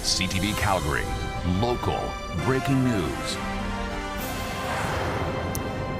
CTV Calgary, local breaking news.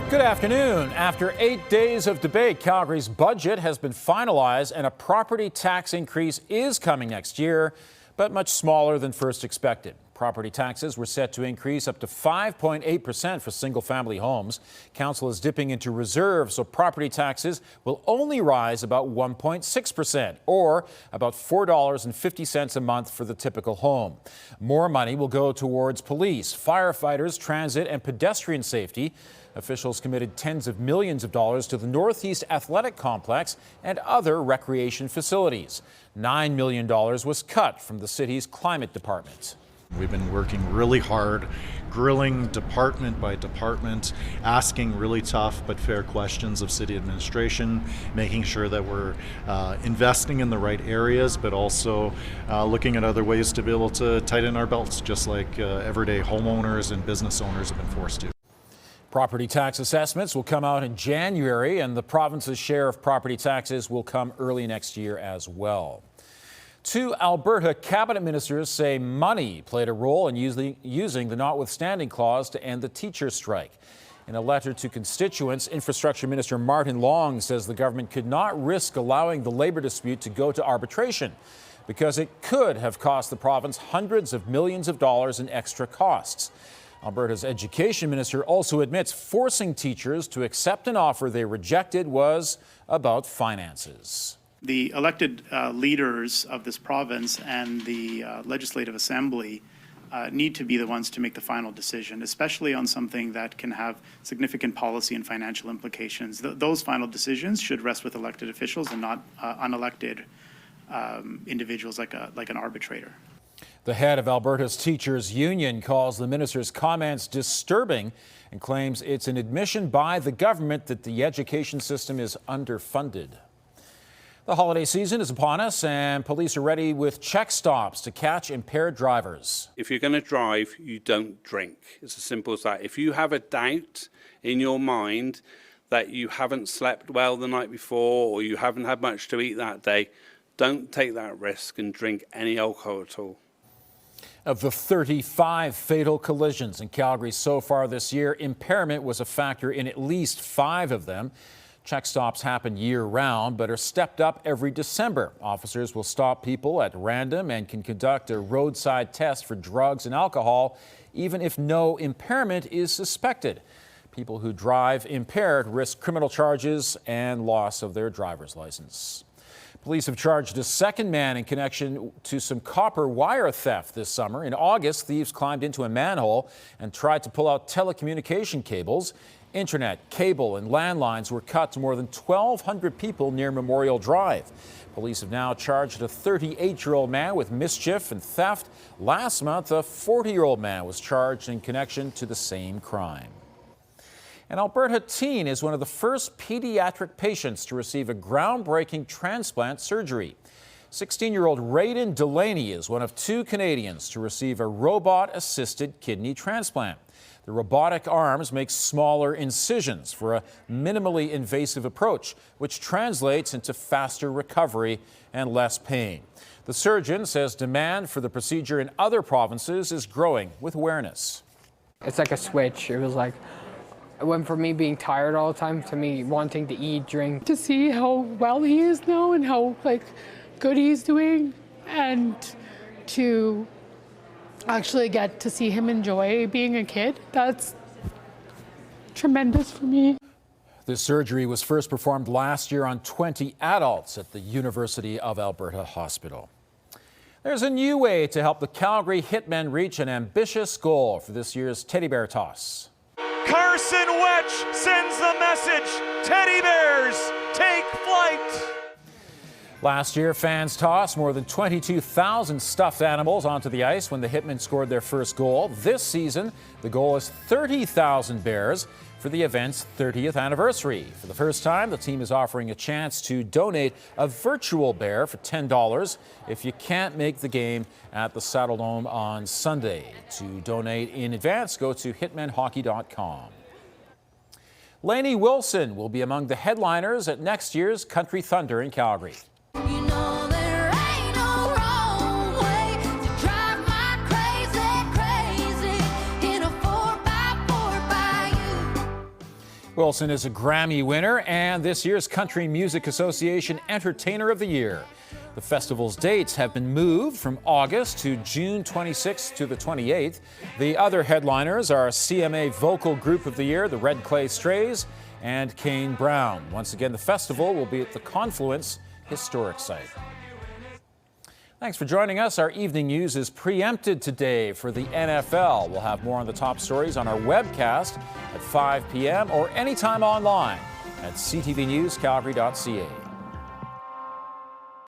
Good afternoon. After 8 days of debate, Calgary's budget has been finalized and a property tax increase is coming next year, but much smaller than first expected. Property taxes were set to increase up to 5.8% for single-family homes. Council is dipping into reserves, so property taxes will only rise about 1.6%, or about $4.50 a month for the typical home. More money will go towards police, firefighters, transit, and pedestrian safety. Officials committed tens of millions of dollars to the Northeast Athletic Complex and other recreation facilities. $9 million was cut from the city's climate department. We've been working really hard, grilling department by department, asking really tough but fair questions of city administration, making sure that we're investing in the right areas, but also looking at other ways to be able to tighten our belts, just like everyday homeowners and business owners have been forced to. Property tax assessments will come out in January, and the province's share of property taxes will come early next year as well. Two Alberta cabinet ministers say money played a role in using the notwithstanding clause to end the teacher strike. In a letter to constituents, Infrastructure Minister Martin Long says the government could not risk allowing the labor dispute to go to arbitration because it could have cost the province hundreds of millions of dollars in extra costs. Alberta's education minister also admits forcing teachers to accept an offer they rejected was about finances. The elected leaders of this province and the Legislative Assembly need to be the ones to make the final decision, especially on something that can have significant policy and financial implications. Those final decisions should rest with elected officials and not unelected individuals like an arbitrator. The head of Alberta's teachers union calls the minister's comments disturbing and claims it's an admission by the government that the education system is underfunded. The holiday season is upon us, and police are ready with check stops to catch impaired drivers. If you're going to drive, you don't drink. It's as simple as that. If you have a doubt in your mind that you haven't slept well the night before or you haven't had much to eat that day, don't take that risk and drink any alcohol at all. Of the 35 fatal collisions in Calgary so far this year, impairment was a factor in at least 5 of them. Check stops happen year-round, but are stepped up every December. Officers will stop people at random and can conduct a roadside test for drugs and alcohol, even if no impairment is suspected. People who drive impaired risk criminal charges and loss of their driver's license. Police have charged a second man in connection to some copper wire theft this summer. In August, thieves climbed into a manhole and tried to pull out telecommunication cables. Internet, cable, and landlines were cut to more than 1,200 people near Memorial Drive. Police have now charged a 38-year-old man with mischief and theft. Last month, a 40-year-old man was charged in connection to the same crime. An Alberta teen is one of the first pediatric patients to receive a groundbreaking transplant surgery. 16-year-old Raiden Delaney is one of 2 Canadians to receive a robot-assisted kidney transplant. The robotic arms make smaller incisions for a minimally invasive approach, which translates into faster recovery and less pain. The surgeon says demand for the procedure in other provinces is growing with awareness. It's like a switch. It was like, it went from me being tired all the time to me wanting to eat, drink. To see how well he is now and how good he's doing, and to actually get to see him enjoy being a kid, that's tremendous for me. The surgery was first performed last year on 20 adults at the University of Alberta Hospital. There's a new way to help the Calgary Hitmen reach an ambitious goal for this year's teddy bear toss. Carson Wetch sends the message, teddy bears, take flight. Last year, fans tossed more than 22,000 stuffed animals onto the ice when the Hitmen scored their first goal. This season, the goal is 30,000 bears for the event's 30th anniversary. For the first time, the team is offering a chance to donate a virtual bear for $10 if you can't make the game at the Saddledome on Sunday. To donate in advance, go to hitmenhockey.com. Lainey Wilson will be among the headliners at next year's Country Thunder in Calgary. You know there ain't no wrong way to drive my Wilson is a Grammy winner and this year's Country Music Association Entertainer of the Year. The festival's dates have been moved from August to June 26th to the 28th. The other headliners are CMA Vocal Group of the Year, the Red Clay Strays, and Kane Brown. Once again, the festival will be at the Confluence Historic Site. Thanks for joining us. Our evening news is preempted today for the NFL. We'll have more on the top stories on our webcast at 5 p.m. or anytime online at ctvnewscalgary.ca.